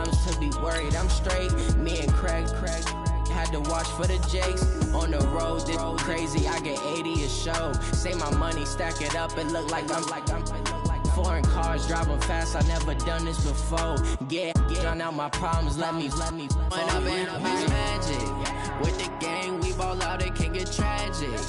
times to be worried. I'm straight. Me and Craig had to watch for the Jakes. On the road, this crazy. I get 80 a show. Say my money, stack it up, and look like I'm foreign cars driving fast. I never done this before. Get drown out my problems. Let me. When up in magic with the gang, we ball out. It can get tragic.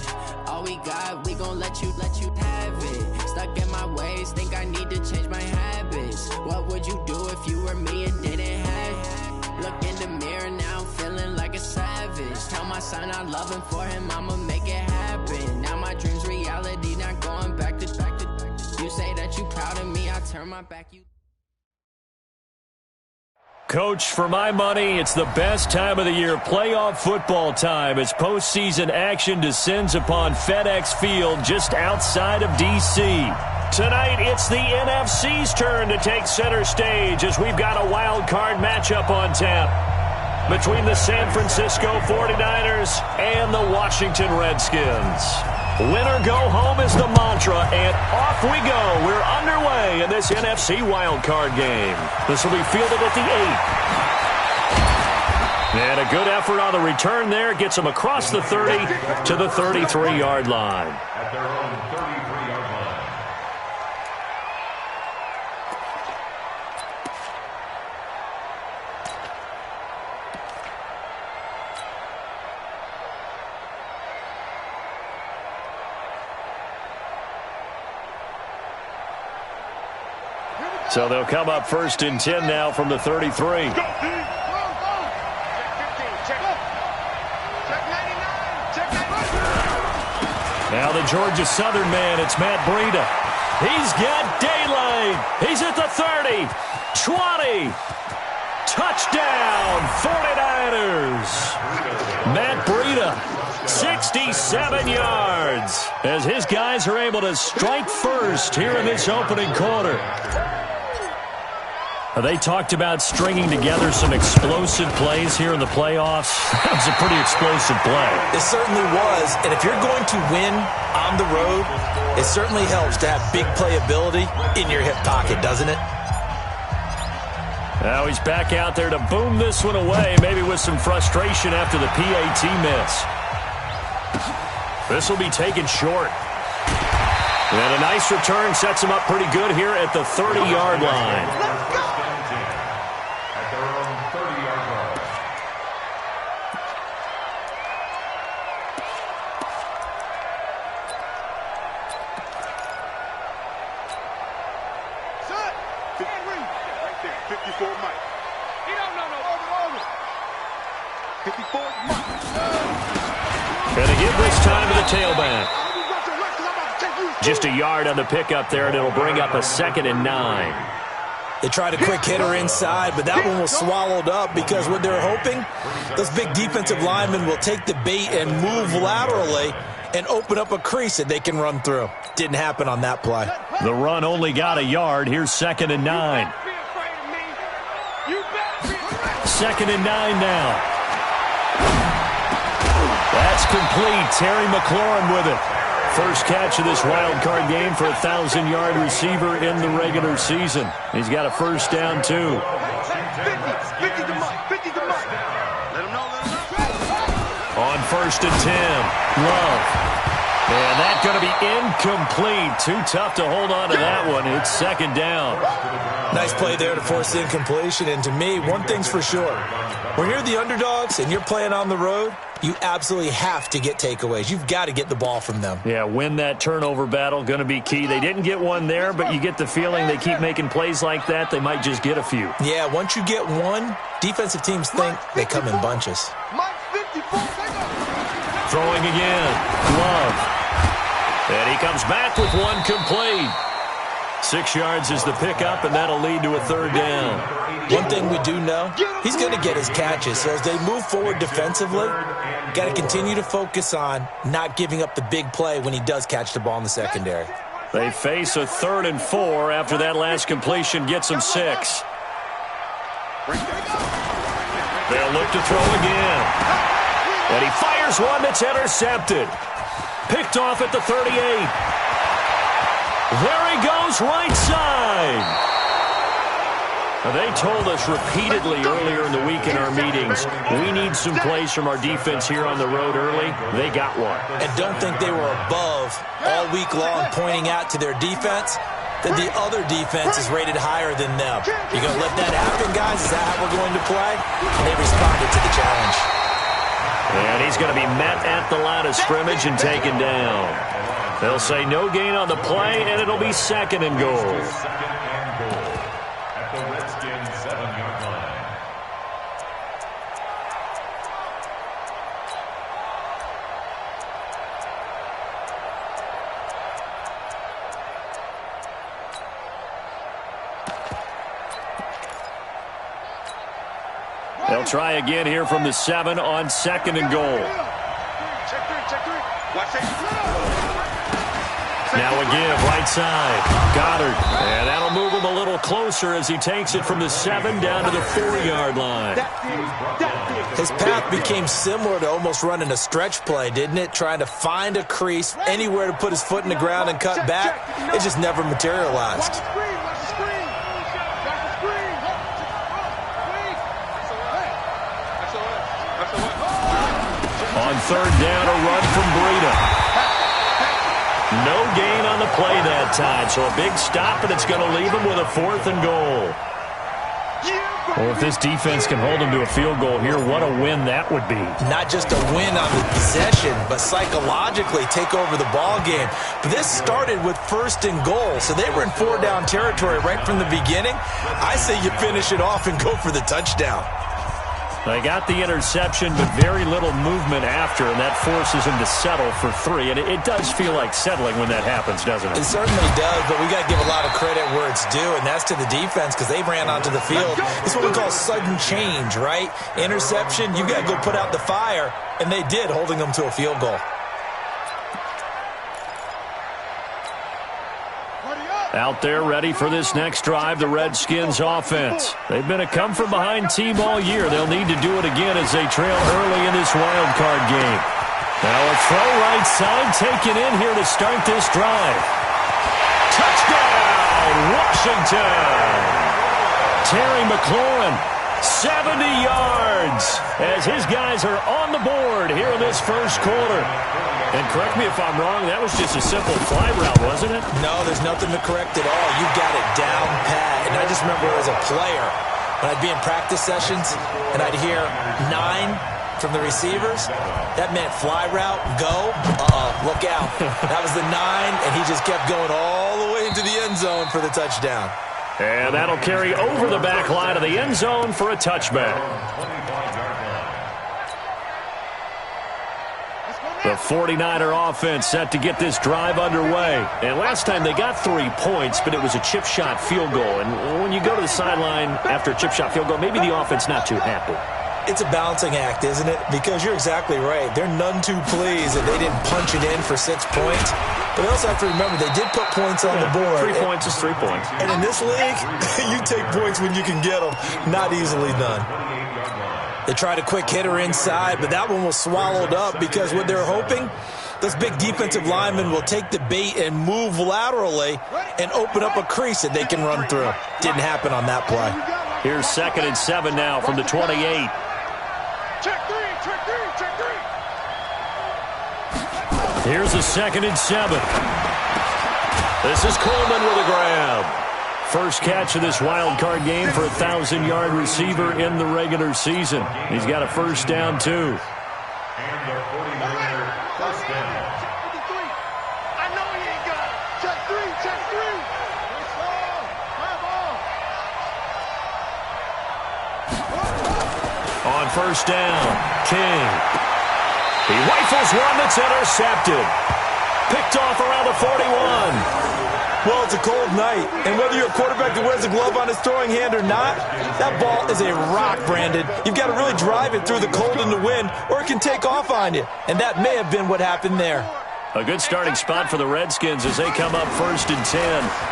All we got, we gon' let you have it. Stuck in my ways, think I need to change my habits. What would you do if you were me and didn't have it? Look in the mirror now, I'm feeling like a savage. Tell my son I love him, for him I'ma make it happen. Now my dream's reality, not going back to. You say that you proud of me, I turn my back. You. Coach, for my money, it's the best time of the year, playoff football time, as postseason action descends upon FedEx Field just outside of D.C. Tonight, it's the NFC's turn to take center stage as we've got a wild card matchup on tap between the San Francisco 49ers and the Washington Redskins. Win or go home is the mantra, and off we go. We're underway in this NFC wildcard game. This will be fielded at the 8. And a good effort on the return there. Gets them across the 30 to the 33-yard line. At their own 33-yard line. So they'll come up 1st and 10 now from the 33. Now the Georgia Southern man, it's Matt Breida. He's got daylight. He's at the 30, 20. Touchdown, 49ers. Matt Breida, 67 yards, as his guys are able to strike first here in this opening quarter. They talked about stringing together some explosive plays here in the playoffs. That was a pretty explosive play. It certainly was. And if you're going to win on the road, it certainly helps to have big playability in your hip pocket, doesn't it? Now he's back out there to boom this one away, maybe with some frustration after the PAT miss. This will be taken short. And a nice return sets him up pretty good here at the 30-yard line. At their own 30-yard line. Son, right there, 54 Mike. Over. 54 Mike. And to give this time to the tailback. Just a yard on the pickup there, and it'll bring up a 2nd and 9. They tried a quick hitter inside, but that one was swallowed up because what they're hoping, those big defensive linemen will take the bait and move laterally and open up a crease that they can run through. Didn't happen on that play. The run only got a yard. Here's 2nd and 9. 2nd and 9 now. That's complete. Terry McLaurin with it. First catch of this wild card game for a 1,000-yard receiver in the regular season. He's got a first down, too. 50 to Mike. Let him know. On 1st and 10, Love. And that's going to be incomplete. Too tough to hold on to that one. It's 2nd down. Nice play there to force the incompletion. And to me, one thing's for sure. When you're the underdogs and you're playing on the road, you absolutely have to get takeaways. You've got to get the ball from them. Yeah, win that turnover battle, going to be key. They didn't get one there, but you get the feeling they keep making plays like that, they might just get a few. Yeah, once you get one, defensive teams think they come in bunches. Throwing again, Love. And he comes back with one complete. 6 yards is the pickup, and that'll lead to a 3rd down. One thing we do know, he's going to get his catches. So as they move forward defensively, got to continue to focus on not giving up the big play when he does catch the ball in the secondary. They face a 3rd and 4 after that last completion gets them 6. They'll look to throw again. And he fires one that's intercepted. Picked off at the 38. There he goes, right side. They told us repeatedly earlier in the week in our meetings, we need some plays from our defense here on the road early. They got one. And don't think they were above all week long pointing out to their defense that the other defense is rated higher than them. You going to let that happen, guys? Is that how we're going to play? And they responded to the challenge. And he's going to be met at the line of scrimmage and taken down. They'll say no gain on the play, and it'll be 2nd and goal. At the Redskins 7-yard line. They'll try again here from the 7 on 2nd and goal. Now again, right side. Goddard. And that'll move him a little closer as he takes it from the 7 down to the 4-yard line. His path became similar to almost running a stretch play, didn't it? Trying to find a crease, anywhere to put his foot in the ground and cut back. It just never materialized. On 3rd down, a run from Breida. No gain on the play that time, so a big stop, and it's going to leave him with a 4th and goal. Well, if this defense can hold him to a field goal here, what a win that would be. Not just a win on the possession, but psychologically take over the ball game. But this started with 1st and goal, so they were in 4-down territory right from the beginning. I say you finish it off and go for the touchdown. They got the interception, but very little movement after, and that forces him to settle for 3. And it does feel like settling when that happens, doesn't it? It certainly does, but we got to give a lot of credit where it's due, and that's to the defense because they ran onto the field. It's what we call sudden change, right? Interception, you got to go put out the fire, and they did, holding them to a field goal. Out there ready for this next drive, the Redskins offense. They've been a come-from-behind team all year. They'll need to do it again as they trail early in this wild card game. Now a throw right side taken in here to start this drive. Touchdown, Washington! Terry McLaurin, 70 yards as his guys are on the board here in this first quarter. And correct me if I'm wrong, that was just a simple fly route, wasn't it? No, there's nothing to correct at all. You got it down pat. And I just remember as a player, when I'd be in practice sessions and I'd hear 9 from the receivers, that meant fly route, go, look out. That was the 9, and he just kept going all the way into the end zone for the touchdown. And that'll carry over the back line of the end zone for a touchback. The 49er offense set to get this drive underway. And last time they got 3 points, but it was a chip shot field goal. And when you go to the sideline after a chip shot field goal, maybe the offense not too happy. It's a balancing act, isn't it? Because you're exactly right. They're none too pleased that they didn't punch it in for 6 points. But they also have to remember they did put points on the board. 3 points is 3 points. And in this league, you take points when you can get them. Not easily done. They tried a quick hitter inside, but that one was swallowed up because what they're hoping, those big defensive linemen will take the bait and move laterally and open up a crease that they can run through. Didn't happen on that play. Here's 2nd and 7 now from the 28. Check three. Here's a 2nd and 7. This is Coleman with a grab. First catch of this wild card game for a 1,000-yard receiver in the regular season. He's got a first down, too. And the 49er first down. I know he ain't got it. Check three. On first down, King. He rifles one that's intercepted. Picked off around the 41. Well, it's a cold night, and whether you're a quarterback that wears a glove on his throwing hand or not, that ball is a rock, Brandon. You've got to really drive it through the cold and the wind, or it can take off on you, and that may have been what happened there. A good starting spot for the Redskins as they come up 1st and 10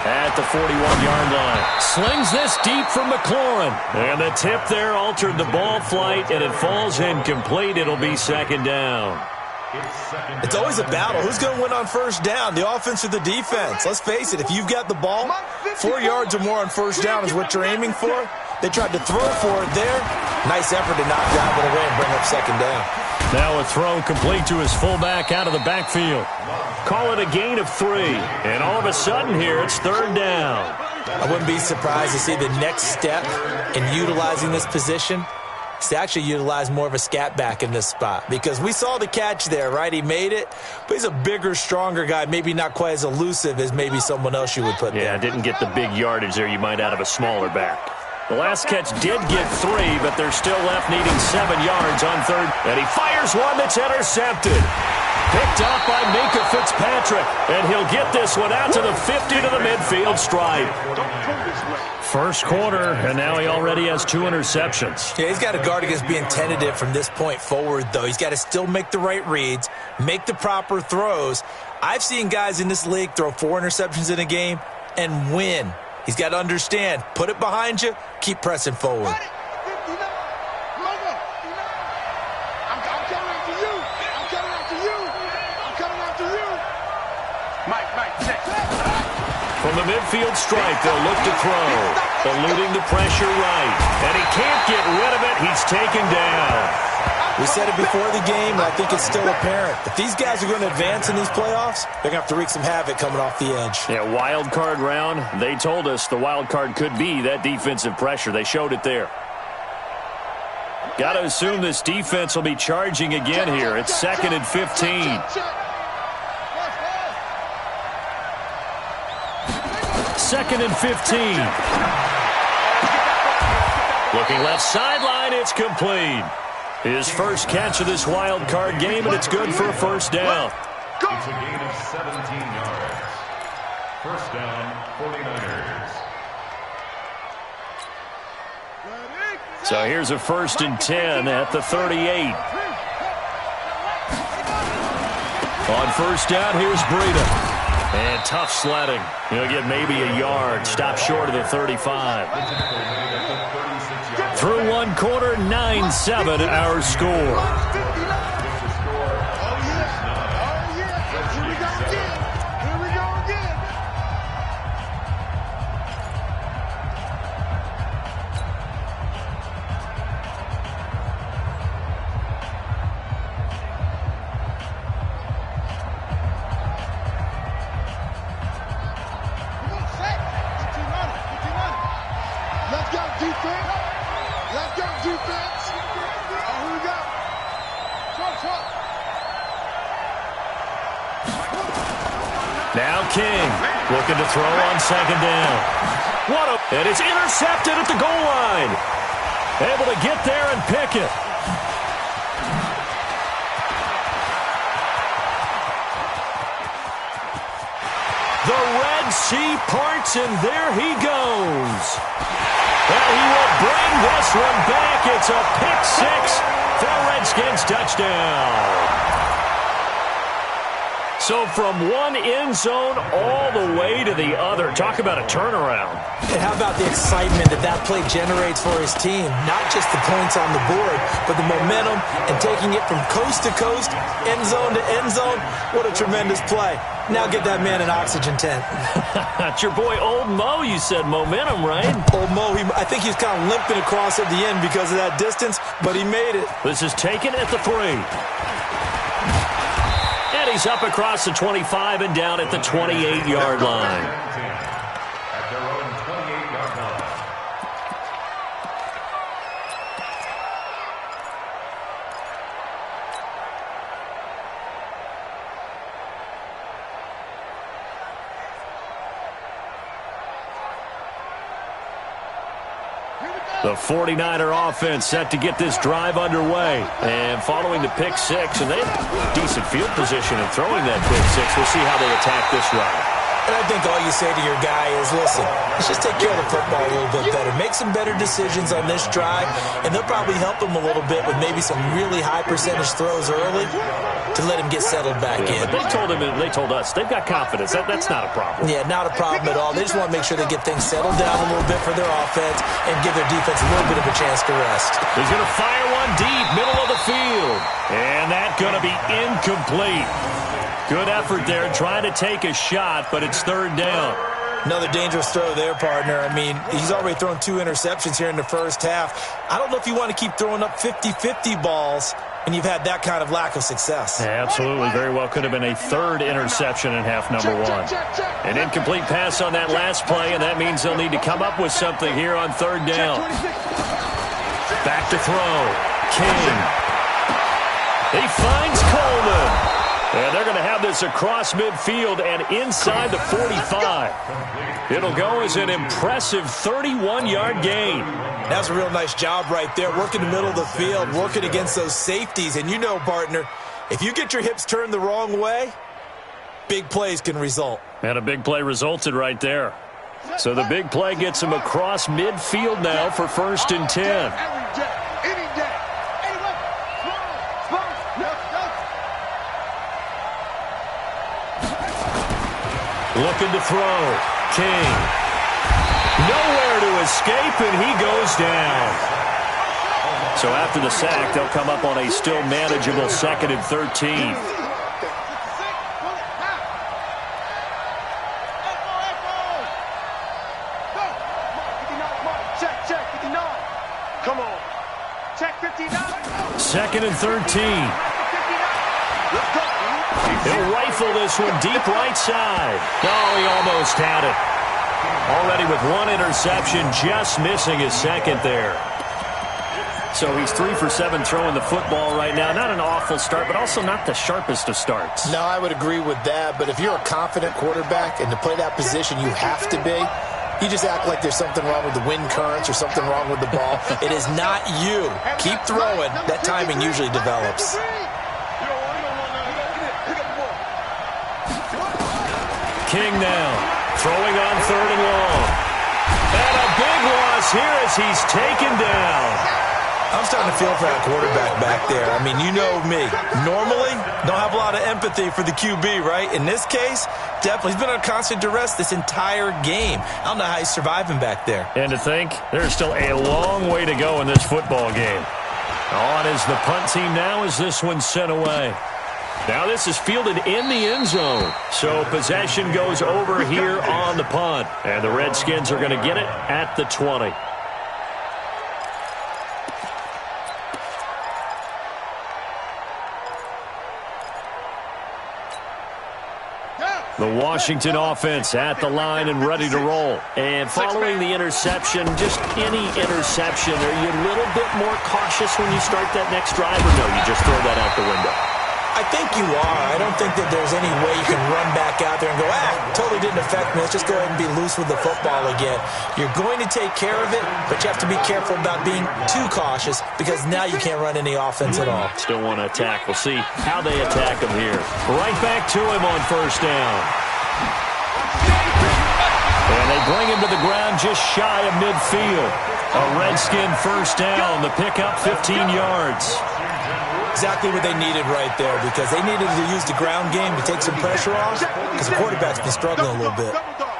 at the 41-yard line. Slings this deep from McLaurin, and the tip there altered the ball flight, and it falls incomplete. It'll be 2nd down. It's always a battle. Who's going to win on first down, the offense or the defense? Let's face it, if you've got the ball, 4 yards or more on first down is what you're aiming for. They tried to throw for it there. Nice effort to knock that one away and bring up second down. Now a throw complete to his fullback out of the backfield. Call it a gain of 3. And all of a sudden here, it's third down. I wouldn't be surprised to see the next step in utilizing this position is to actually utilize more of a scat back in this spot. Because we saw the catch there, right? He made it, but he's a bigger, stronger guy, maybe not quite as elusive as maybe someone else you would put there. Yeah, didn't get the big yardage there you might out of a smaller back. The last catch did get 3, but they're still left needing 7 yards on third. And he fires one that's intercepted. Picked off by Minka Fitzpatrick. And he'll get this one out to the 50 to the midfield stripe. First quarter, and now he already has 2 interceptions. Yeah, he's got to guard against being tentative from this point forward, though. He's got to still make the right reads, make the proper throws. I've seen guys in this league throw 4 interceptions in a game and win. He's got to understand, put it behind you, keep pressing forward. I'm coming after you. I'm coming after you. I'm coming after you. Mike, check. From the midfield stripe, they'll look to throw. Eluding the pressure right. And he can't get rid of it. He's taken down. We said it before the game, and I think it's still apparent. If these guys are going to advance in these playoffs, they're going to have to wreak some havoc coming off the edge. Yeah, wild card round. They told us the wild card could be that defensive pressure. They showed it there. Got to assume this defense will be charging again here. It's 2nd and 15. Second and 15. Looking left sideline, it's complete. His first catch of this wild card game, and it's good for a first down. It's a gain of 17 yards. First down, 49ers. So here's a 1st and 10 at the 38. On first down, here's Breida. And tough sledding. He'll get maybe a yard. Stop short of the 35. Through one quarter, 9-7 our score. Now King looking to throw on second down. And it's intercepted at the goal line. Able to get there and pick it. The Red Sea parts, and there he goes. And he will bring this one back. It's a pick 6 for a Redskins touchdown. So from one end zone all the way to the other. Talk about a turnaround. And how about the excitement that play generates for his team? Not just the points on the board, but the momentum and taking it from coast to coast, end zone to end zone. What a tremendous play. Now get that man an oxygen tent. That's your boy Old Mo. You said momentum, right? Old Mo, I think he's kind of limping across at the end because of that distance, but he made it. This is taken at the 3. And he's up across the 25 and down at the 28-yard line. At their own 28-yard line. The 49er offense set to get this drive underway. And following the pick 6, and they have decent field position in throwing that pick 6. We'll see how they attack this run. And I think all you say to your guy is, listen, let's just take care of the football a little bit better. Make some better decisions on this drive, and they'll probably help him a little bit with maybe some really high percentage throws early to let him get settled back in. But they told us they've got confidence. That's not a problem. Yeah, not a problem at all. They just want to make sure they get things settled down a little bit for their offense and give their defense a little bit of a chance to rest. He's going to fire one deep, middle of the field. And that's going to be incomplete. Good effort there trying to take a shot, but it's third down. Another dangerous throw there, partner. I mean, he's already thrown 2 interceptions here in the first half. I don't know if you want to keep throwing up 50-50 balls when you've had that kind of lack of success. Yeah, absolutely. Very well could have been a 3rd interception in half number 1. An incomplete pass on that last play, and that means they'll need to come up with something here on 3rd down. Back to throw. King. He finds Coleman. And they're going to have this across midfield and inside the 45. It'll go as an impressive 31-yard gain. That's a real nice job right there, working the middle of the field, working against those safeties. And you know, partner, if you get your hips turned the wrong way, big plays can result. And a big play resulted right there. So the big play gets him across midfield now for 1st and 10. Looking to throw. King. Nowhere to escape, and he goes down. So after the sack, they'll come up on a still manageable 2nd and 13. Come on. Check 59. 2nd and 13. He'll rifle this one deep right side. Oh, he almost had it. Already with 1 interception, just missing his 2nd there. So he's 3 for 7 throwing the football right now. Not an awful start, but also not the sharpest of starts. No, I would agree with that. But if you're a confident quarterback and to play that position, you have to be. You just act like there's something wrong with the wind currents or something wrong with the ball. It is not you. Keep throwing. That timing usually develops. King now, throwing on 3rd and long. And a big loss here as he's taken down. I'm starting to feel for that quarterback back there. I mean, you know me. Normally, don't have a lot of empathy for the QB, right? In this case, definitely. He's been under constant duress this entire game. I don't know how he's surviving back there. And to think, there's still a long way to go in this football game. On is the punt team now as this one's sent away. Now this is fielded in the end zone. So possession goes over here on the punt. And the Redskins are going to get it at the 20. The Washington offense at the line and ready to roll. And following the interception, just any interception, are you a little bit more cautious when you start that next drive, or no, you just throw that out the window? I think you are. I don't think that there's any way you can run back out there and go, totally didn't affect me. Let's just go ahead and be loose with the football again. You're going to take care of it, but you have to be careful about being too cautious because now you can't run any offense at all. Still want to attack. We'll see how they attack him here. Right back to him on 1st down. And they bring him to the ground just shy of midfield. A Redskin 1st down. The pickup 15 yards. Exactly what they needed right there because they needed to use the ground game to take some pressure off because the quarterback's been struggling a little bit.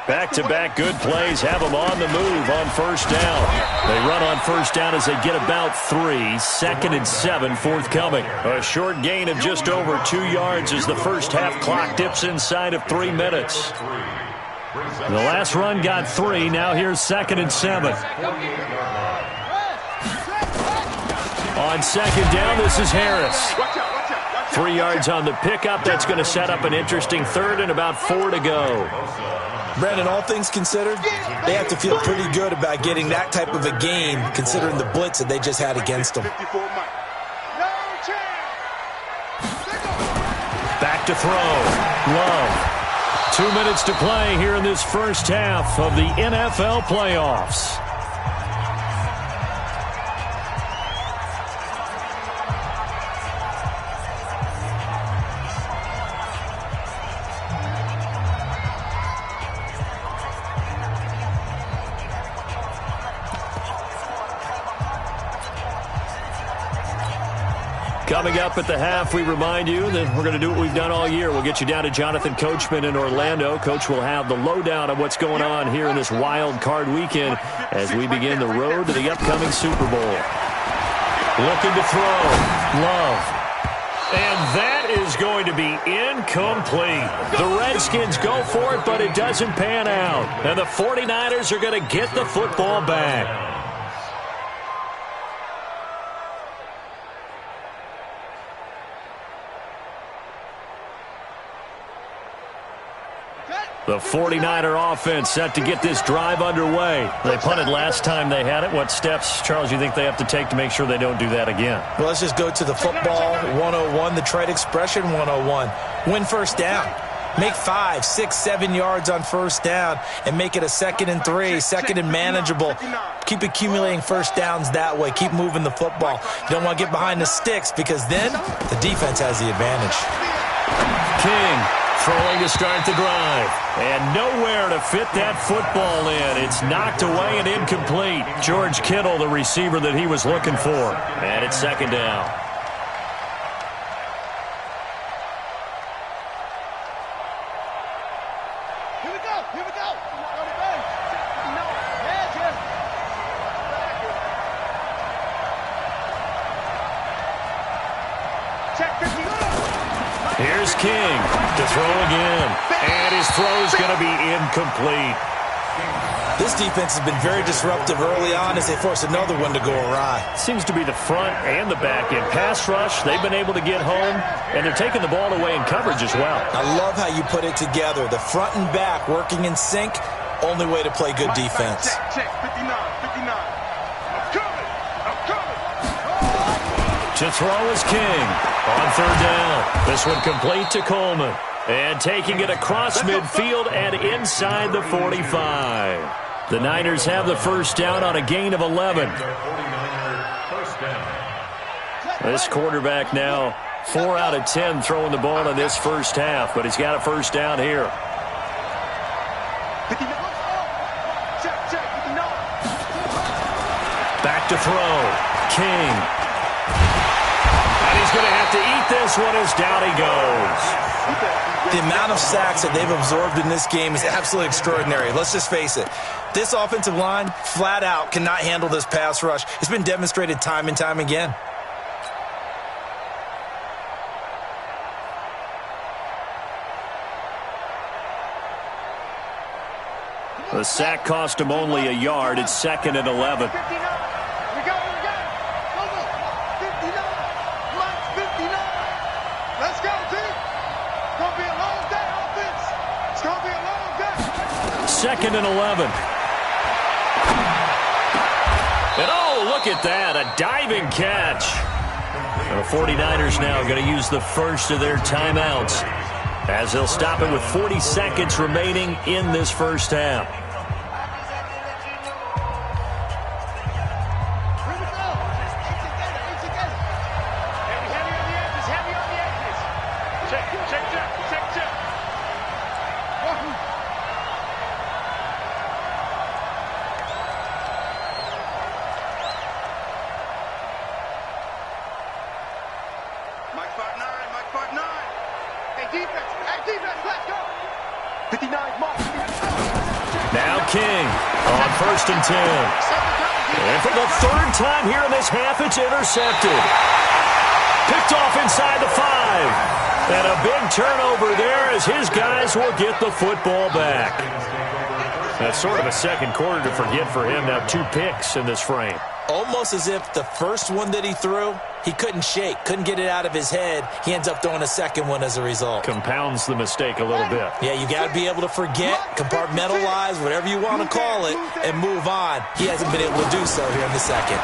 Back-to-back good plays have them on the move on 1st down. They run on 1st down as they get about 3. 2nd and 7 forthcoming. A short gain of just over 2 yards as the first half clock dips inside of 3 minutes. The last run got 3. Now here's 2nd and 7. On 2nd down, this is Harris. 3 yards on the pickup. That's going to set up an interesting 3rd and about 4 to go. Brandon, all things considered, they have to feel pretty good about getting that type of a gain considering the blitz that they just had against them. Back to throw. Love. 2 minutes to play here in this first half of the NFL playoffs. Coming up at the half, we remind you that we're going to do what we've done all year. We'll get you down to Jonathan Coachman in Orlando. Coach will have the lowdown of what's going on here in this wild card weekend as we begin the road to the upcoming Super Bowl. Looking to throw. Love. And that that is going to be incomplete. The Redskins go for it, but it doesn't pan out. And the 49ers are going to get the football back. The 49er offense set to get this drive underway. They punted last time they had it. What steps, Charles, you think they have to take to make sure they don't do that again? Well, let's just go to the football 101, the trade expression 101. Win first down. Make 5, 6, 7 yards on first down and make it a 2nd and 3, 2nd and manageable. Keep accumulating first downs that way. Keep moving the football. You don't want to get behind the sticks because then the defense has the advantage. King throwing to start the drive. And nowhere to fit that football in. It's knocked away and incomplete. George Kittle, the receiver that he was looking for. And it's 2nd down. Here we go. Here we go. Check 50. Here's King to throw again. And his throw's going to be incomplete. This defense has been very disruptive early on as they force another one to go awry. Seems to be the front and the back end. Pass rush, they've been able to get home, and they're taking the ball away in coverage as well. I love how you put it together. The front and back working in sync, only way to play good defense. Check, 59. I'm coming. To throw is King on 3rd down. This one complete to Coleman. And taking it across midfield and inside the 45. The Niners have the first down on a gain of 11. This quarterback now 4 out of 10 throwing the ball in this first half, but he's got a first down here. Back to throw. King. And he's going to have to eat this one as down he goes. The amount of sacks that they've absorbed in this game is absolutely extraordinary. Let's just face it. This offensive line, flat out, cannot handle this pass rush. It's been demonstrated time and time again. The sack cost him only a yard. It's 2nd and 11. Let's go, team. It's going to be a long day, offense. It's going to be a long day. 2nd and 11. And oh, look at that. A diving catch. The 49ers now going to use the first of their timeouts as they'll stop it with 40 seconds remaining in this first half. Now King on 1st and 10. And for the 3rd time here in this half, it's intercepted. Picked off inside the 5. And a big turnover there as his guys will get the football back. That's sort of a second quarter to forget for him. Now 2 picks in this frame. Almost as if the first one that he threw, he couldn't shake, couldn't get it out of his head. He ends up throwing a second one as a result. Compounds the mistake a little bit. Yeah, you got to be able to forget, compartmentalize, whatever you want to call it, and move on. He hasn't been able to do so here in the second.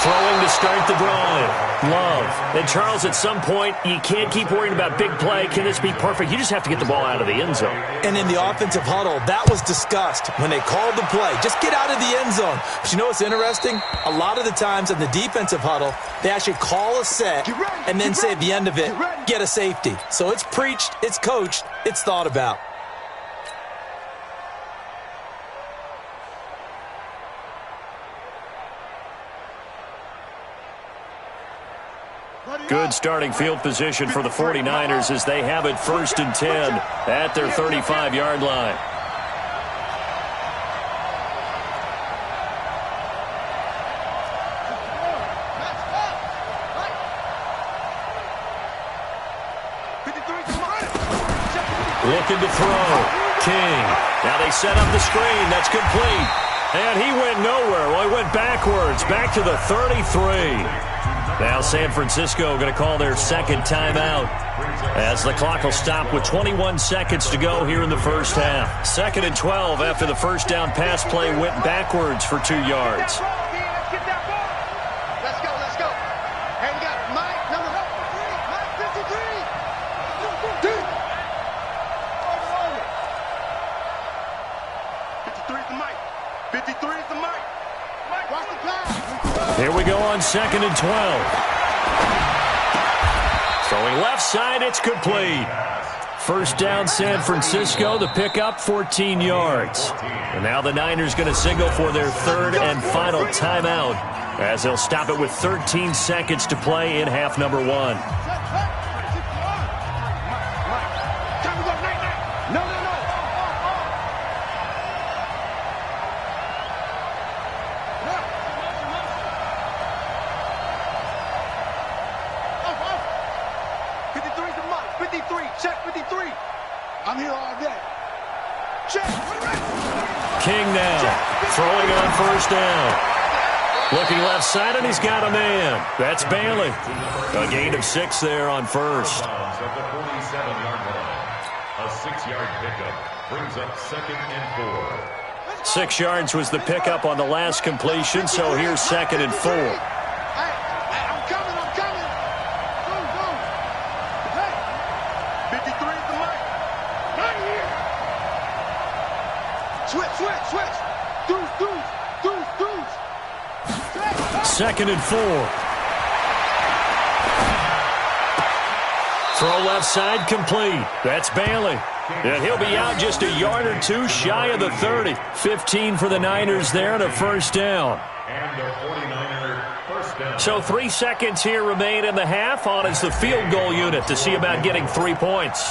Throwing to start the drive. Love. And Charles, at some point, you can't keep worrying about big play. Can this be perfect? You just have to get the ball out of the end zone. And in the offensive huddle, that was discussed when they called the play. Just get out of the end zone. But you know what's interesting? A lot of the times in the defensive huddle, they actually call a set and then say at the end of it, get a safety. So it's preached, it's coached, it's thought about. Good starting field position for the 49ers as they have it 1st and 10 at their 35-yard line. Looking to throw. King. Now they set up the screen. That's complete. And he went nowhere. Well, he went backwards. Back to the 33. Now San Francisco going to call their second timeout as the clock will stop with 21 seconds to go here in the first half. 2nd and 12 after the first down pass play went backwards for 2 yards. Let's go, let's go. And we got Mike, number 53. 53 is the Mike. 53 is the Mike. Watch the pass. Here we go on 2nd and 12. Throwing left side, it's complete. First down, San Francisco. The pickup, 14 yards. And now the Niners going to signal for their third and final timeout as they'll stop it with 13 seconds to play in half number 1. I'm here all day. Check. King now, throwing on first down. Looking left side, and he's got a man. That's Bailey. A gain of 6 there on first. At the 47-yard line. A 6-yard pickup brings up 2nd and 4. 6 yards was the pickup on the last completion, so here's 2nd and 4. I'm coming. Go. Hey. 53 is the mic. Right here. Switch. Deuce. 2nd and 4. Throw left side complete. That's Bailey. And he'll be out just a yard or 2 shy of the 30. 15 for the Niners there and a first down. And a 49er first down. So 3 seconds here remain in the half. On is the field goal unit to see about getting 3 points.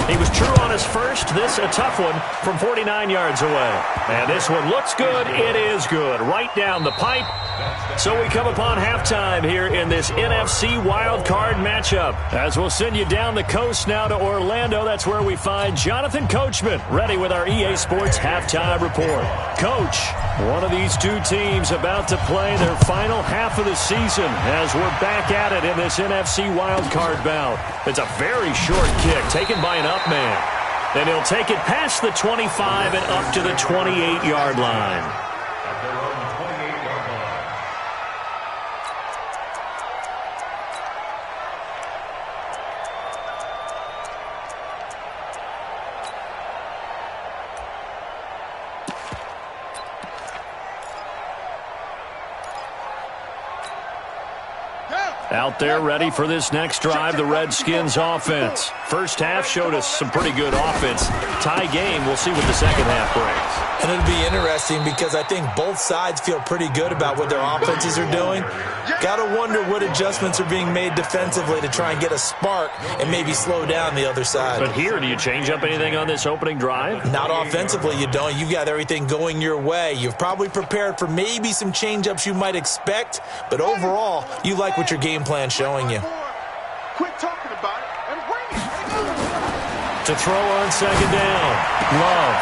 He was true on his first. This a tough one from 49 yards away. And this one looks good. It is good. Right down the pipe. So we come upon halftime here in this NFC wildcard matchup. As we'll send you down the coast now to Orlando. That's where we find Jonathan Coachman ready with our EA Sports halftime report. Coach, one of these two teams about to play their final half of the season as we're back at it in this NFC wildcard bout. It's a very short kick taken by an up man. And he'll take it past the 25 and up to the 28-yard line. At their own 28-yard line. Out there ready for this next drive, the Redskins offense. First half showed us some pretty good offense. Tie game, we'll see what the second half brings. And it'll be interesting because I think both sides feel pretty good about what their offenses are doing. Got to wonder what adjustments are being made defensively to try and get a spark and maybe slow down the other side. But here, do you change up anything on this opening drive? Not offensively, you don't. You've got everything going your way. You've probably prepared for maybe some change-ups you might expect, but overall, you like what your game plan's showing you. Quit talking about it and bring it. To throw on second down, Love.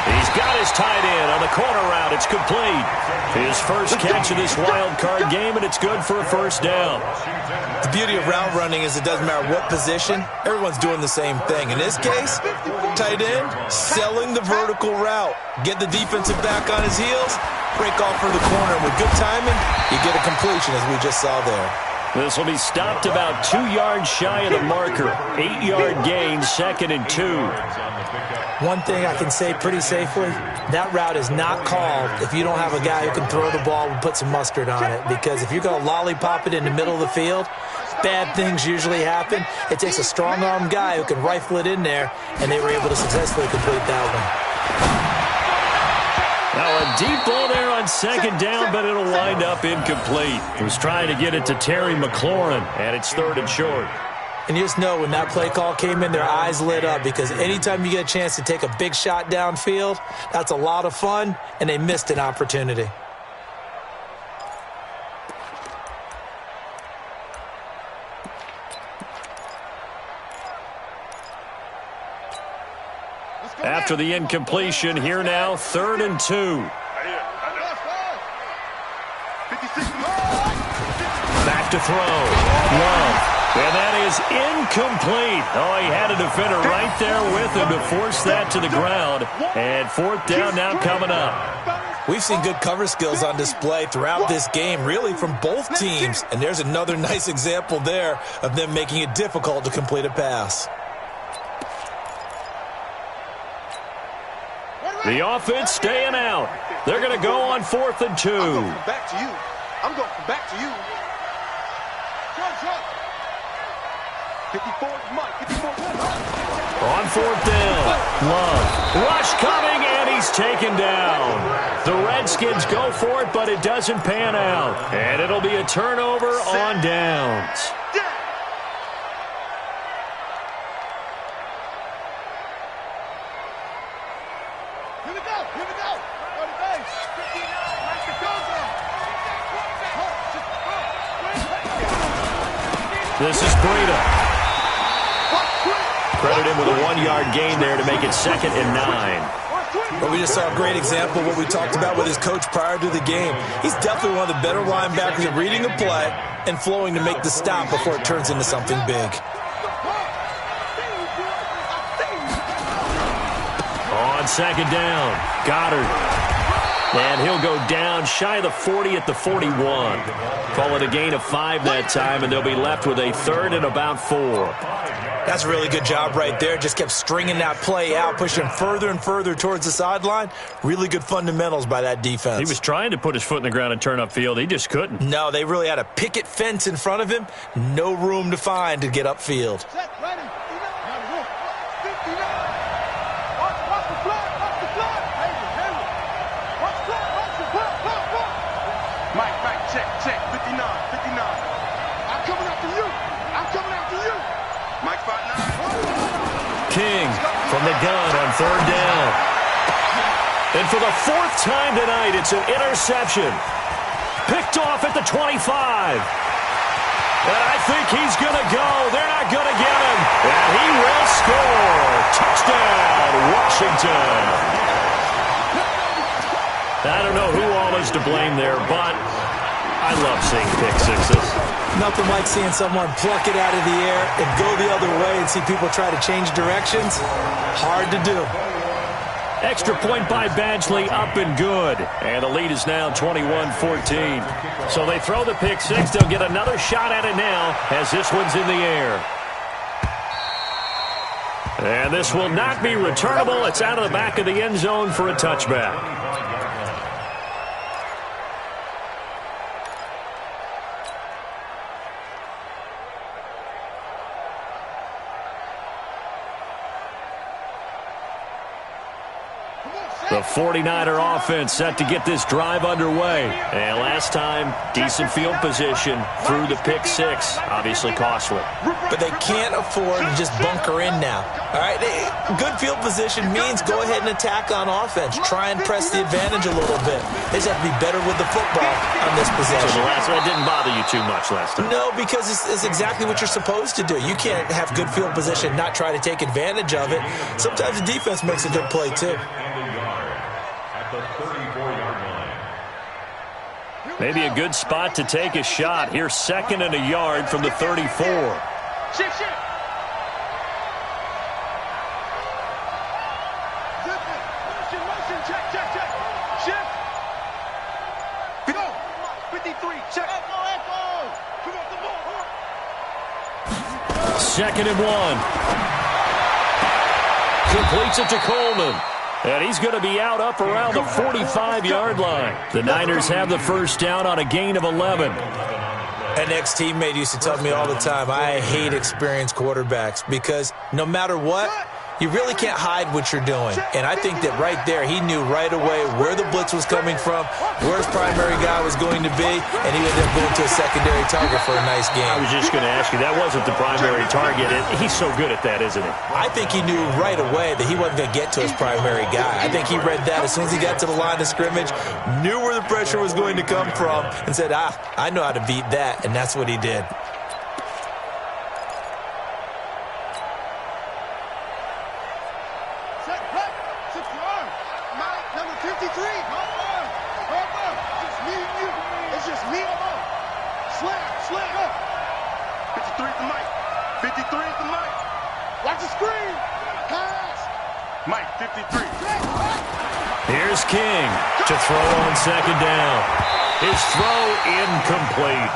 He's got his tight end on the corner route. It's complete. His first catch of this wild card game, and it's good for a first down. The beauty of route running is it doesn't matter what position. Everyone's doing the same thing. In this case, tight end, selling the vertical route. Get the defensive back on his heels, break off for the corner. And with good timing, you get a completion, as we just saw there. This will be stopped about 2 yards shy of the marker. 8-yard gain, 2nd and 2. One thing I can say pretty safely, that route is not called if you don't have a guy who can throw the ball and put some mustard on it. Because if you're going to lollipop it in the middle of the field, bad things usually happen. It takes a strong-arm guy who can rifle it in there, and they were able to successfully complete that one. Now a deep ball there on second down, but it'll wind up incomplete. He was trying to get it to Terry McLaurin, and it's 3rd and short. And you just know when that play call came in, their eyes lit up because anytime you get a chance to take a big shot downfield, that's a lot of fun, and they missed an opportunity. after the incompletion. Here now, 3rd and 2. Back to throw. Love. And that is incomplete. Oh, he had a defender right there with him to force that to the ground. And 4th down now coming up. We've seen good cover skills on display throughout this game, really from both teams. And there's another nice example there of them making it difficult to complete a pass. The offense staying out. They're going to go on 4th and 2. I'm going back to you. I'm going back to you. 54, Mike. 54. On 4th down. Love. Rush coming, and he's taken down. The Redskins go for it, but it doesn't pan out. And it'll be a turnover on downs. Here we go. Here we go. On the base. 59. Mike the This is Breida. Credit him with a 1-yard gain there to make it 2nd and 9. Well, we just saw a great example of what we talked about with his coach prior to the game. He's definitely one of the better linebackers at reading a play and flowing to make the stop before it turns into something big. On 2nd down, Goddard. And he'll go down shy of the 40 at the 41. Call it a gain of 5 that time, and they'll be left with a 3rd and about 4. That's a really good job right there. Just kept stringing that play out, pushing further and further towards the sideline. Really good fundamentals by that defense. He was trying to put his foot in the ground and turn upfield. He just couldn't. No, they really had a picket fence in front of him. No room to find to get upfield. Set, ready. Mike, check, 59. I'm coming after you. Mike 5'9". King from the gun on 3rd down. And for the 4th time tonight, it's an interception. Picked off at the 25. And I think he's going to go. They're not going to get him. And he will score. Touchdown, Washington. I don't know who all is to blame there, but I love seeing pick sixes. Nothing like seeing someone pluck it out of the air and go the other way and see people try to change directions. Hard to do. Extra point by Badgley, up and good. And the lead is now 21-14. So they throw the pick six. They'll get another shot at it now as this one's in the air. And this will not be returnable. It's out of the back of the end zone for a touchback. The 49er offense set to get this drive underway. And last time, decent field position through the pick six. Obviously costly. But they can't afford to just bunker in now. All right, good field position means go ahead and attack on offense. Try and press the advantage a little bit. They just have to be better with the football on this possession. So the last one didn't bother you too much last time? No, because it's exactly what you're supposed to do. You can't have good field position, not try to take advantage of it. Sometimes the defense makes a good play, too. Maybe a good spot to take a shot. Here's 2nd and a yard from the 34. Shift. Motion, check. Shift. Go. 53, check. Come on. 2nd and 1. Completes it to Coleman. And he's going to be out up around the 45-yard line. The Niners have the first down on a gain of 11. An ex-teammate used to tell me all the time, I hate experienced quarterbacks because no matter what, you really can't hide what you're doing. And I think that right there, he knew right away where the blitz was coming from, where his primary guy was going to be, and he ended up going to a secondary target for a nice game. I was just going to ask you, that wasn't the primary target. He's so good at that, isn't he? I think he knew right away that he wasn't going to get to his primary guy. I think he read that as soon as he got to the line of scrimmage, knew where the pressure was going to come from, and said, I know how to beat that, and that's what he did. slant. 53 is the mic. 53 is the mic. Watch the screen. Pass. Mike, 53. Here's King to throw on second down. His throw incomplete.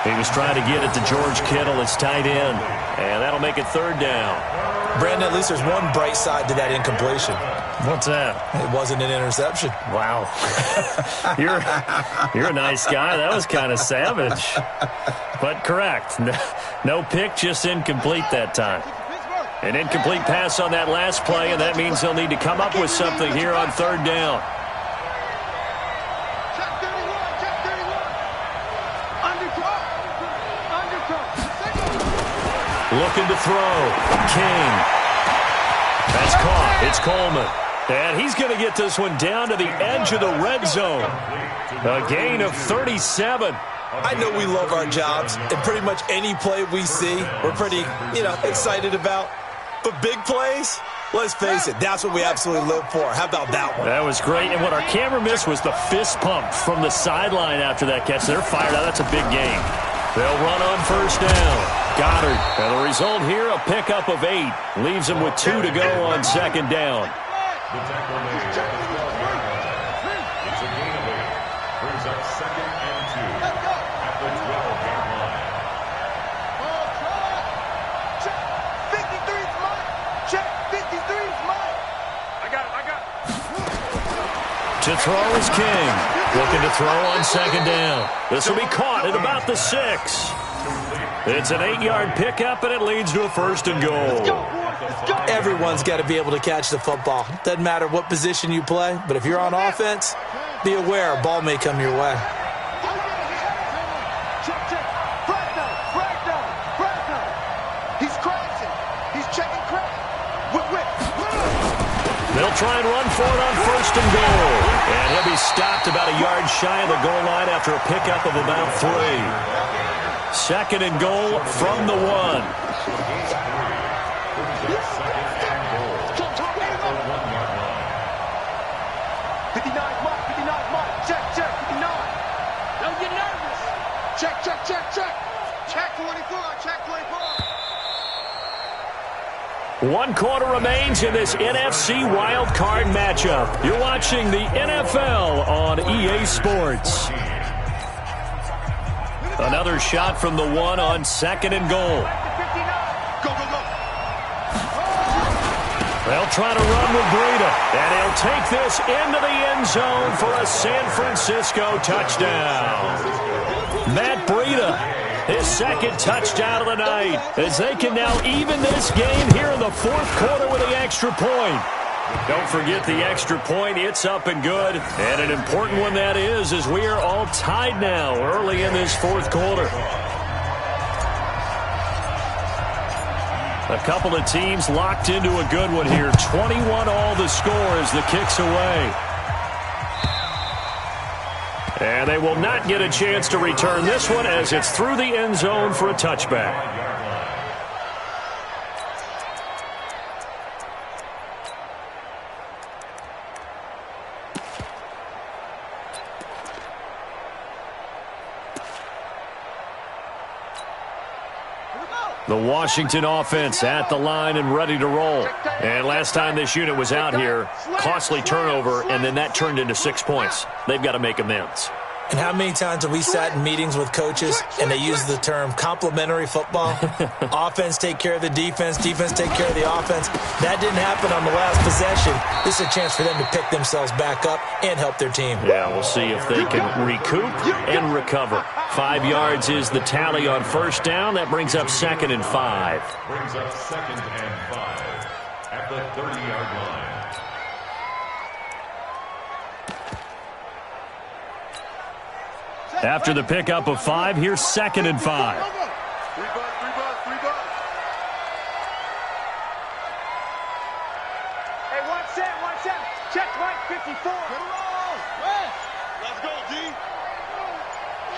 He was trying to get it to George Kittle, his tight end, and that'll make it third down. Brandon, at least there's one bright side to that incompletion. What's that? It wasn't an interception. Wow. You're a nice guy. That was kind of savage. But correct. No pick, just incomplete that time. An incomplete pass on that last play, and that means they'll need to come up with something here on third down. Looking to throw. King. That's caught. It's Coleman. And he's going to get this one down to the edge of the red zone. A gain of 37. I know we love our jobs, and pretty much any play we see, we're pretty, excited about. But big plays, let's face it, that's what we absolutely live for. How about that one? That was great. And what our camera missed was the fist pump from the sideline after that catch. They're fired out. That's a big gain. They'll run on first down. Goddard. And the result here, a pickup of 8. Leaves them with 2 to go on second down. The tackle made at the 12-yard line. It's a gain of 8. Brings up second and 2 at the 12-yard line. Check. 53 is mine. Check. 53 is mine. I got it. To throw is King. Looking to throw on second down. This will be caught at about the 6. It's an 8-yard pickup, and it leads to a first and goal. Everyone's got to be able to catch the football. Doesn't matter what position you play, but if you're on offense, be aware a ball may come your way. Check. Frag down. He's crashing. He's checking crack. Whip. They'll try and run for it on first and goal. And he'll be stopped about a yard shy of the goal line after a pickup of about 3. Second and goal from the 1. Check 24. 1 quarter remains in this NFC Wild Card matchup. You're watching the NFL on EA Sports. Another shot from the 1 on second and goal. Go. They'll try to run with Breida, and he'll take this into the end zone for a San Francisco touchdown. Matt Breida, his second touchdown of the night, as they can now even this game here in the fourth quarter with the extra point. Don't forget the extra point. It's up and good, and an important one that is, as we are all tied now early in this fourth quarter. A couple of teams locked into a good one here. 21 all the score as the kick's away. And they will not get a chance to return this one as it's through the end zone for a touchback. The Washington offense at the line and ready to roll. And last time this unit was out here, costly turnover, and then that turned into 6 points. They've got to make amends. And how many times have we sat in meetings with coaches and they use the term complementary football? Offense take care of the defense take care of the offense. That didn't happen on the last possession. This is a chance for them to pick themselves back up and help their team. Yeah, we'll see if they can recoup and recover. 5 yards is the tally on first down. That brings up second and 5. Brings up second and 5 at the 30-yard line. After the pickup of 5, here's second and 5. Three ball. Hey, one set. Check right 54. Let's go, D.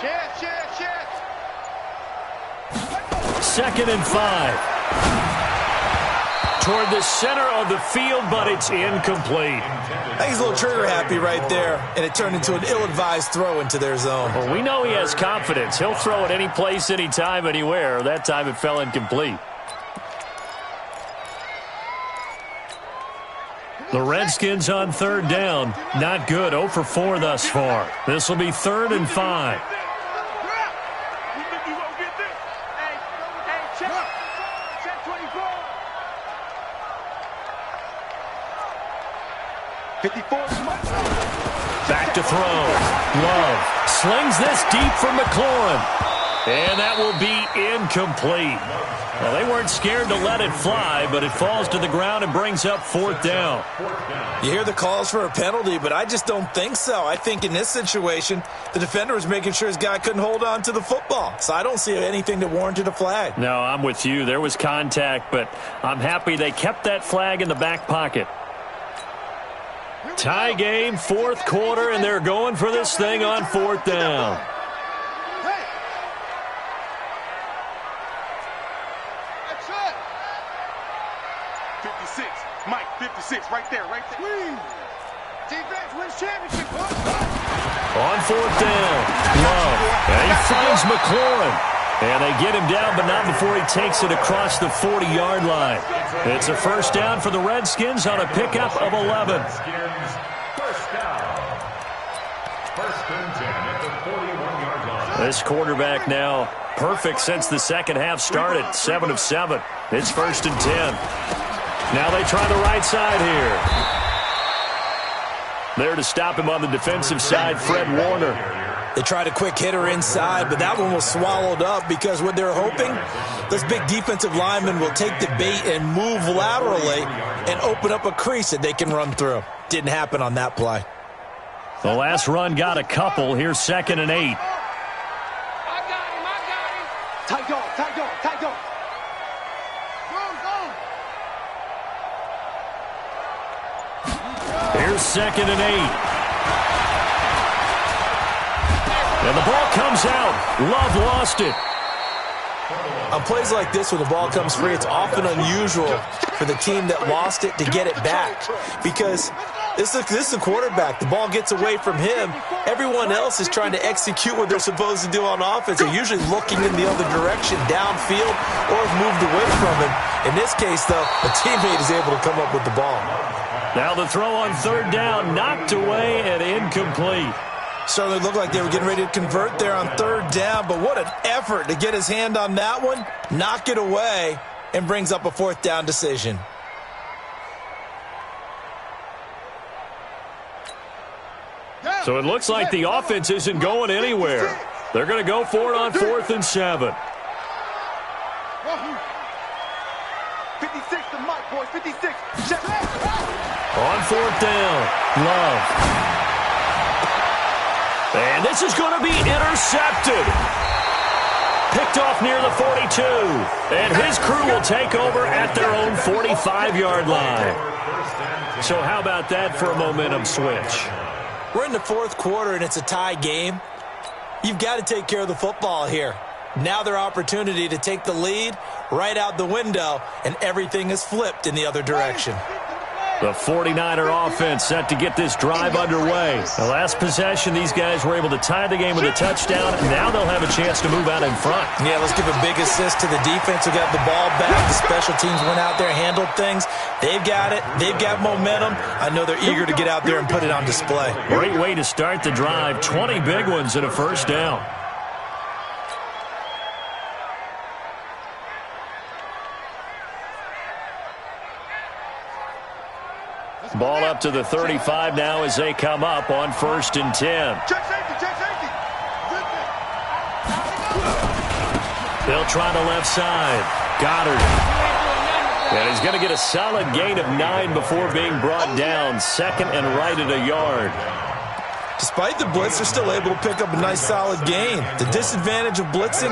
Chance. Second and 5. toward the center of the field, but it's incomplete. I think he's a little trigger happy right there, and it turned into an ill-advised throw into their zone. Well, we know he has confidence. He'll throw it any place, anytime, anywhere. That time it fell incomplete. The Redskins on third down. Not good. 0 for 4 thus far. This will be 3rd and 5. Back to throw. Love slings this deep for McLaurin. And that will be incomplete. Well, they weren't scared to let it fly, but it falls to the ground and brings up 4th down. You hear the calls for a penalty, but I just don't think so. I think in this situation, the defender was making sure his guy couldn't hold on to the football. So I don't see anything that warranted a flag. No, I'm with you. There was contact, but I'm happy they kept that flag in the back pocket. Tie game, 4th quarter, and they're going for this thing on 4th down. Mike, 56, right there, right there. Defense wins championship. On 4th down, Love, and he finds McLaurin. And they get him down, but not before he takes it across the 40-yard line. It's a 1st down for the Redskins on a pickup of 11. First down. 1st and 10 at the 41-yard line. This quarterback now perfect since the second half started, 7 of 7. It's 1st and 10. Now they try the right side here. There to stop him on the defensive side, Fred Warner. They tried a quick hitter inside, but that one was swallowed up because what they're hoping, those big defensive linemen will take the bait and move laterally and open up a crease that they can run through. Didn't happen on that play. The last run got a couple. Here's 2nd and 8. I got him. Tight dog, tight dog, tight dog. Here's 2nd and 8. And the ball comes out. Love lost it. On plays like this where the ball comes free, it's often unusual for the team that lost it to get it back. Because this is a quarterback. The ball gets away from him. Everyone else is trying to execute what they're supposed to do on offense. They're usually looking in the other direction, downfield, or have moved away from him. In this case, though, a teammate is able to come up with the ball. Now the throw on 3rd down, knocked away and incomplete. Certainly looked like they were getting ready to convert there on 3rd down, but what an effort to get his hand on that one, knock it away, and brings up a 4th down decision. So it looks like the offense isn't going anywhere. They're going to go for it on 4th and 7. 56 to Mike, boys, 56. On 4th down, Love. And this is going to be intercepted. Picked off near the 42. And his crew will take over at their own 45-yard line. So how about that for a momentum switch? We're in the 4th quarter, and it's a tie game. You've got to take care of the football here. Now their opportunity to take the lead right out the window, and everything is flipped in the other direction. The 49er offense set to get this drive underway. The last possession, these guys were able to tie the game with a touchdown. Now they'll have a chance to move out in front. Yeah, let's give a big assist to the defense who got the ball back. The special teams went out there, handled things. They've got it. They've got momentum. I know they're eager to get out there and put it on display. Great way to start the drive. 20 big ones and a 1st down. Ball up to the 35 now as they come up on 1st and 10. Check safety. They'll try the left side. Goddard. And he's going to get a solid gain of 9 before being brought down. 2nd and right at a yard. Despite the blitz, they're still able to pick up a nice solid gain. The disadvantage of blitzing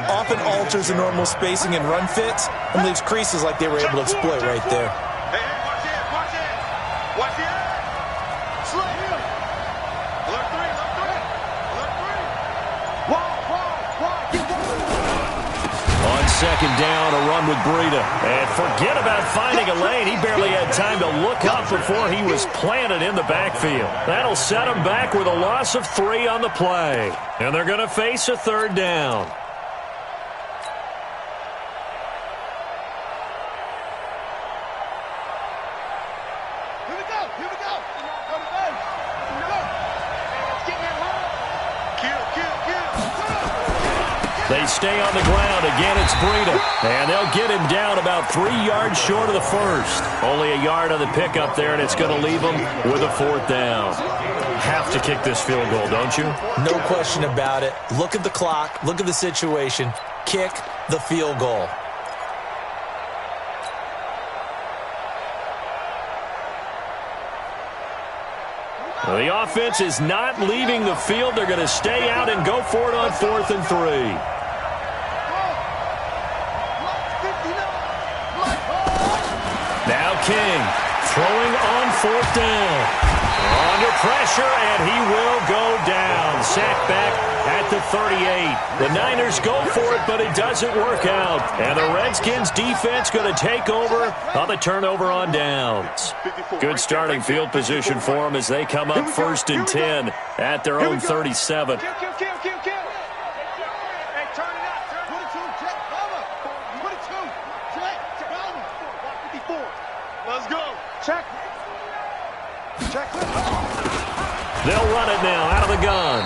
often alters the normal spacing and run fits and leaves creases like they were able to exploit right there. Watch the end. Slay him. Alert 3. Wide. On second down, a run with Breida. And forget about finding a lane. He barely had time to look up before he was planted in the backfield. That'll set him back with a loss of 3 on the play. And they're going to face a third down. They stay on the ground. Again, it's Breida. And they'll get him down about 3 yards short of the first. Only a yard on the pickup there, and it's going to leave them with a fourth down. Have to kick this field goal, don't you? No question about it. Look at the clock. Look at the situation. Kick the field goal. Well, the offense is not leaving the field. They're going to stay out and go for it on 4th and 3. Now King throwing on 4th down. Under pressure, and he will go down. Sacked back at the 38. The Niners go for it, but it doesn't work out. And the Redskins defense going to take over on the turnover on downs. Good starting field position for them as they come up 1st and 10 at their own 37. They'll run it now out of the gun.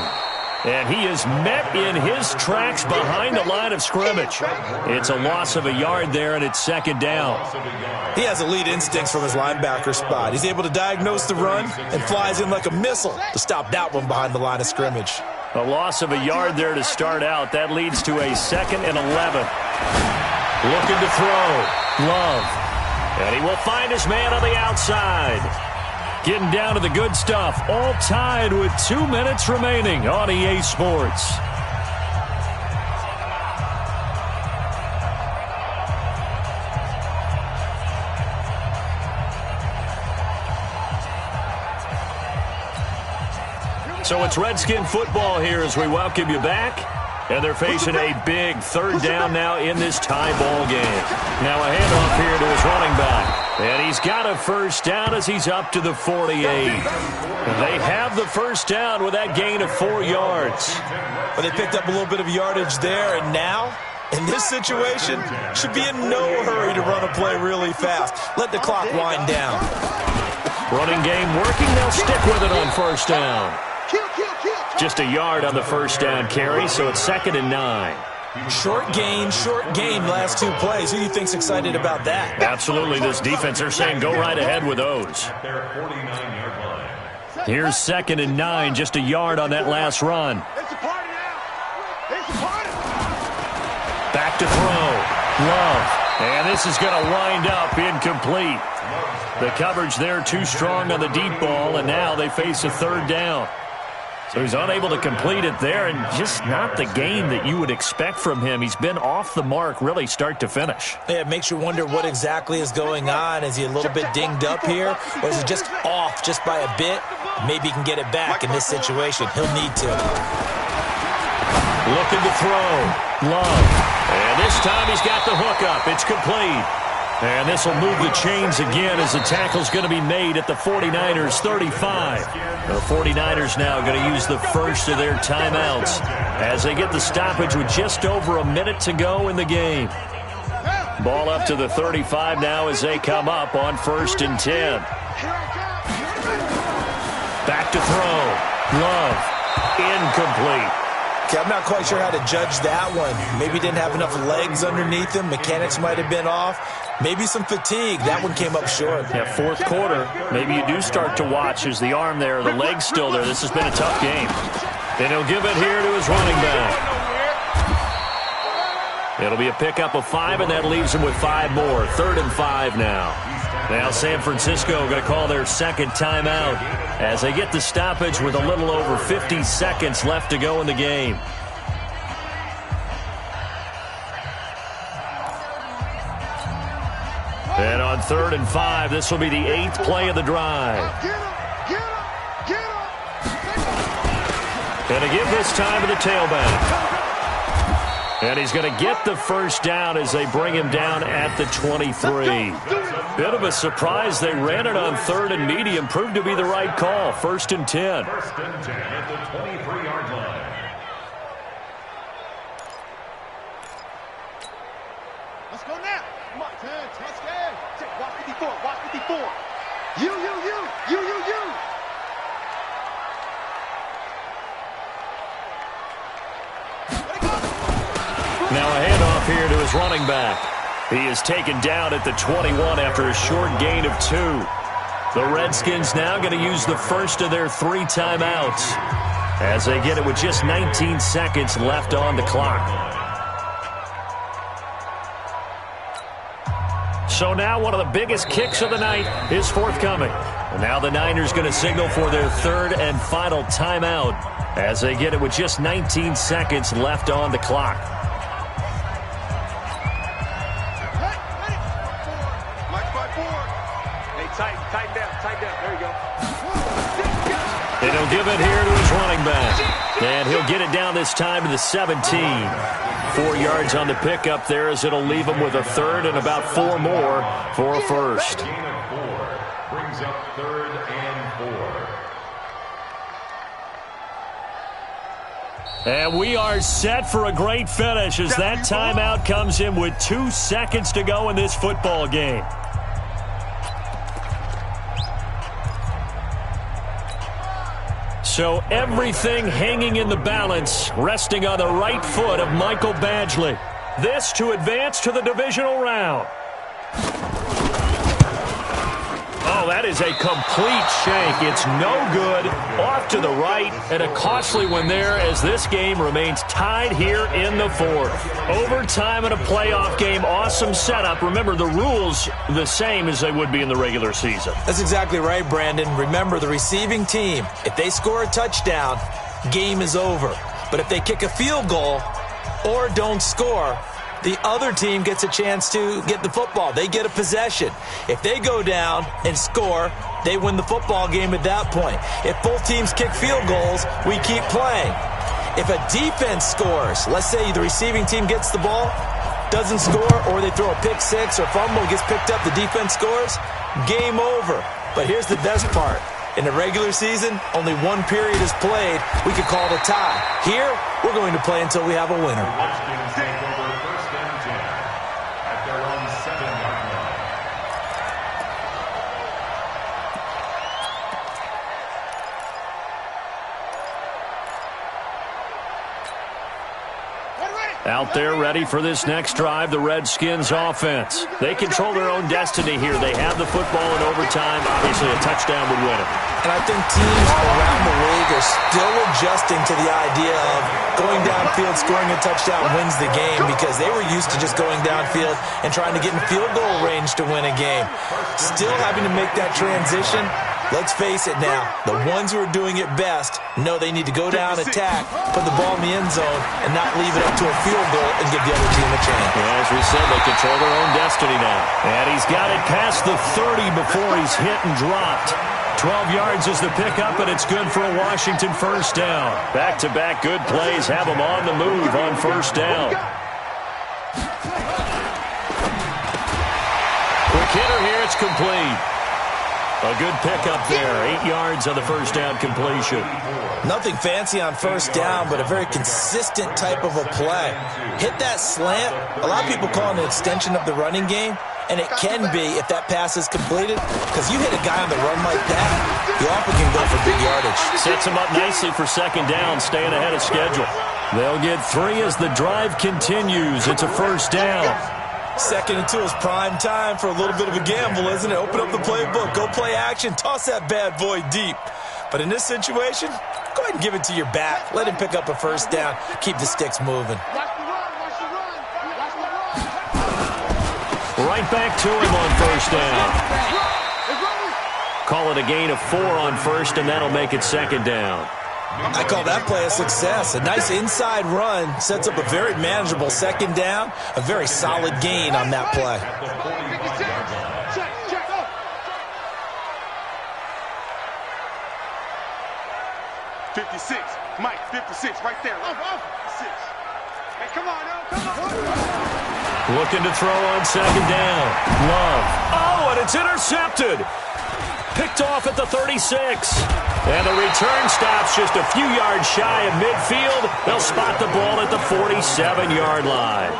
And he is met in his tracks behind the line of scrimmage. It's a loss of a yard there, and it's 2nd down. He has elite instincts from his linebacker spot. He's able to diagnose the run and flies in like a missile to stop that one behind the line of scrimmage. A loss of a yard there to start out. That leads to a 2nd and 11. Looking to throw. Love. And he will find his man on the outside. Getting down to the good stuff. All tied with 2 minutes remaining on EA Sports. So it's Redskin football here as we welcome you back. And they're facing a big 3rd down now in this tie ball game. Now a handoff here to his running back. And he's got a 1st down as he's up to the 48. And they have the 1st down with that gain of 4 yards. But they picked up a little bit of yardage there, and now, in this situation, should be in no hurry to run a play really fast. Let the clock wind down. Running game working. They'll stick with it on 1st down. Just a yard on the 1st down carry, so it's 2nd and 9. Short gain, last 2 plays. Who do you think's excited about that? Absolutely. This defense, they're saying go right ahead with those. Here's 2nd and 9, just a yard on that last run. Back to throw. Love. And this is going to wind up incomplete. The coverage there too strong on the deep ball, and now they face a 3rd down. So he's unable to complete it there, and just not the game that you would expect from him. He's been off the mark really start to finish. Yeah, it makes you wonder what exactly is going on. Is he a little bit dinged up here, or is he just off just by a bit? Maybe he can get it back in this situation. He'll need to. Looking to throw. Love. And this time he's got the hook up. It's complete. And this will move the chains again as the tackle's going to be made at the 49ers 35. The 49ers now going to use the first of their timeouts as they get the stoppage with just over a minute to go in the game. Ball up to the 35 now as they come up on 1st and 10. Back to throw. Love. Incomplete. Okay, I'm not quite sure how to judge that one. Maybe didn't have enough legs underneath him. Mechanics might have been off. Maybe some fatigue. That one came up short. Yeah, 4th quarter. Maybe you do start to watch as the arm there, the leg's still there. This has been a tough game. And he'll give it here to his running back. It'll be a pickup of 5, and that leaves him with 5 more. 3rd and 5 now. Now San Francisco going to call their 2nd timeout as they get the stoppage with a little over 50 seconds left to go in the game. And on 3rd and 5, this will be the 8th play of the drive. And to give this time to the tailback. And he's going to get the first down as they bring him down at the 23. Bit of a surprise. They ran it on 3rd and medium. Proved to be the right call. 1st and 10. 1st and 10 at the 23-yard line. Let's go now. Come on, 10, touchdown. Watch 54, watch 54. You. Now a handoff here to his running back. He is taken down at the 21 after a short gain of 2. The Redskins now going to use the first of their 3 timeouts as they get it with just 19 seconds left on the clock. So now one of the biggest kicks of the night is forthcoming. And now the Niners going to signal for their 3rd and final timeout as they get it with just 19 seconds left on the clock. Tighten down. There you go. And he'll give it here to his running back. And he'll get it down this time to the 17. 4 yards on the pickup there as it'll leave him with a 3rd and about 4 more for a first. Gain of 4 brings up 3rd and 4. And we are set for a great finish as that timeout comes in with 2 seconds to go in this football game. So everything hanging in the balance, resting on the right foot of Michael Badgley. This to advance to the divisional round. Oh, that is a complete shank. It's no good. Off to the right, and a costly one there as this game remains tied here in the 4th. Overtime in a playoff game, awesome setup. Remember, the rules the same as they would be in the regular season. That's exactly right, Brandon. Remember, the receiving team, if they score a touchdown, game is over. But if they kick a field goal or don't score, the other team gets a chance to get the football. They get a possession. If they go down and score, they win the football game at that point. If both teams kick field goals, we keep playing. If a defense scores, let's say the receiving team gets the ball, doesn't score, or they throw a pick six or fumble, gets picked up, the defense scores, game over. But here's the best part. In the regular season, only 1 period is played. We could call it a tie. Here, we're going to play until we have a winner. Out there ready for this next drive, the Redskins offense. They control their own destiny here. They have the football in overtime. Obviously, a touchdown would win it. And I think teams around the league are still adjusting to the idea of going downfield, scoring a touchdown wins the game, because they were used to just going downfield and trying to get in field goal range to win a game. Still having to make that transition. Let's face it now, the ones who are doing it best know they need to go down, attack, put the ball in the end zone, and not leave it up to a field goal and give the other team a chance. Well, as we said, they control their own destiny now. And he's got it past the 30 before he's hit and dropped. 12 yards is the pickup, and it's good for a Washington first down. Back-to-back good plays have them on the move on first down. Quick hitter here, it's complete. A good pickup there. 8 yards on the first down completion. Nothing fancy on first down, but a very consistent type of a play. Hit that slant. A lot of people call it an extension of the running game, and it can be if that pass is completed, because you hit a guy on the run like that, you often can go for big yardage. Sets him up nicely for second down, staying ahead of schedule. They'll get 3 as the drive continues. It's a first down. 2nd and 2 is prime time for a little bit of a gamble, isn't it? Open up the playbook, go play action, toss that bad boy deep. But in this situation, go ahead and give it to your back. Let him pick up a first down. Keep the sticks moving. Right back to him on first down. Call it a gain of 4 on first, and that'll make it second down. I call that play a success. A nice inside run sets up a very manageable second down. A very solid gain on that play. 56. Mike, 56, right there. 56. Make come on, come on. Looking to throw on second down. Love. Oh, and it's intercepted. Picked off at the 36. And the return stops just a few yards shy of midfield. They'll spot the ball at the 47-yard line.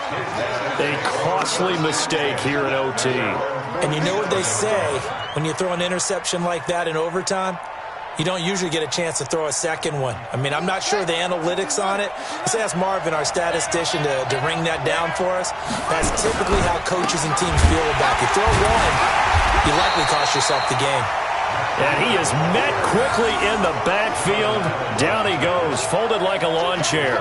A costly mistake here in OT. And you know what they say, when you throw an interception like that in overtime, you don't usually get a chance to throw a second one. I mean, I'm not sure the analytics on it. Let's ask Marvin, our statistician, to ring that down for us. That's typically how coaches and teams feel about it. You throw one, you likely cost yourself the game. And he is met quickly in the backfield. Down he goes, folded like a lawn chair.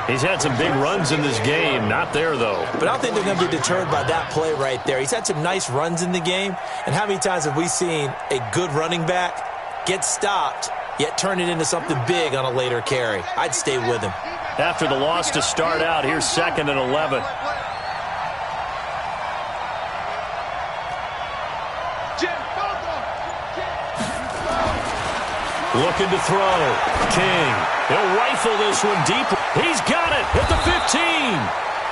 He's had some big runs in this game. Not there, though. But I don't think they're going to be deterred by that play right there. He's had some nice runs in the game. And how many times have we seen a good running back get stopped, yet turn it into something big on a later carry? I'd stay with him. After the loss to start out, here's 2nd and 11. Looking to throw. King. He'll rifle this one deep. He's got it at the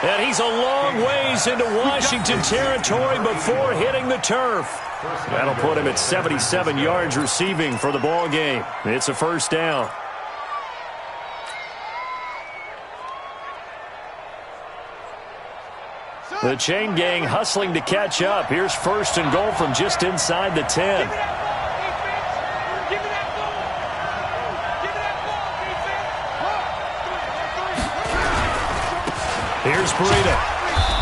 15. And he's a long ways into Washington territory before hitting the turf. That'll put him at 77 yards receiving for the ball game. It's a first down. The chain gang hustling to catch up. Here's 1st and goal from just inside the 10. Here's Breida.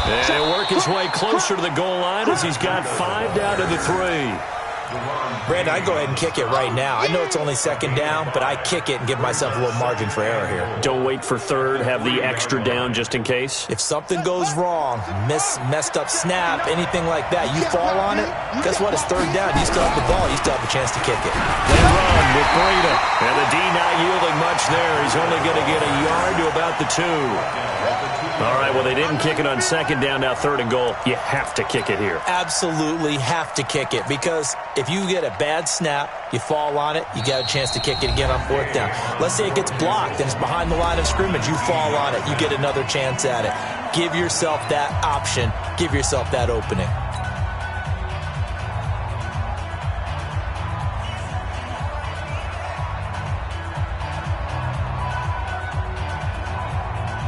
And he'll work his way closer to the goal line as he's got 5 down to the 3. Brandon, I'd go ahead and kick it right now. I know it's only 2nd down, but I kick it and give myself a little margin for error here. Don't wait for 3rd. Have the extra down just in case. If something goes wrong, messed up snap, anything like that, you fall on it, guess what? It's 3rd down. You still have the ball. You still have a chance to kick it. They run with Breida. And the D not yielding much there. He's only going to get a yard to about the 2. All right, well, they didn't kick it on 2nd down, now 3rd and goal. You have to kick it here. Absolutely have to kick it, because if you get a bad snap, you fall on it, you got a chance to kick it again on 4th down. Let's say it gets blocked and it's behind the line of scrimmage. You fall on it, you get another chance at it. Give yourself that option. Give yourself that opening.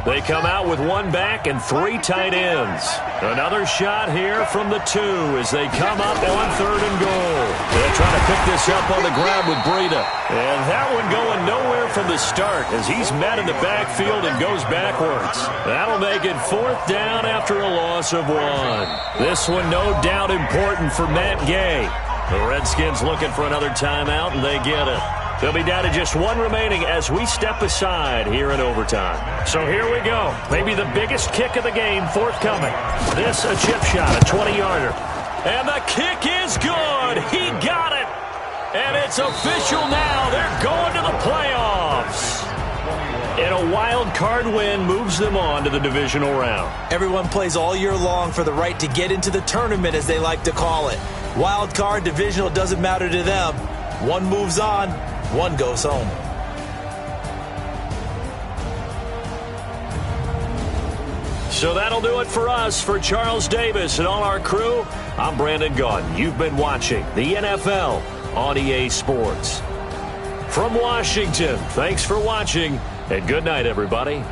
They come out with 1 back and 3 tight ends. Another shot here from the 2 as they come up on 3rd and goal. They're trying to pick this up on the ground with Breida. And that one going nowhere from the start as he's met in the backfield and goes backwards. That'll make it 4th down after a loss of 1. This one no doubt important for Matt Gay. The Redskins looking for another timeout, and they get it. They'll be down to just 1 remaining as we step aside here in overtime. So here we go. Maybe the biggest kick of the game forthcoming. This a chip shot, a 20-yarder. And the kick is good. He got it. And it's official now. They're going to the playoffs. And a wild card win moves them on to the divisional round. Everyone plays all year long for the right to get into the tournament, as they like to call it. Wild card, divisional, doesn't matter to them. One moves on. 1 goes home. So that'll do it for us. For Charles Davis and all our crew, I'm Brandon Gaudin. You've been watching the NFL on EA Sports. From Washington, thanks for watching, and good night, everybody.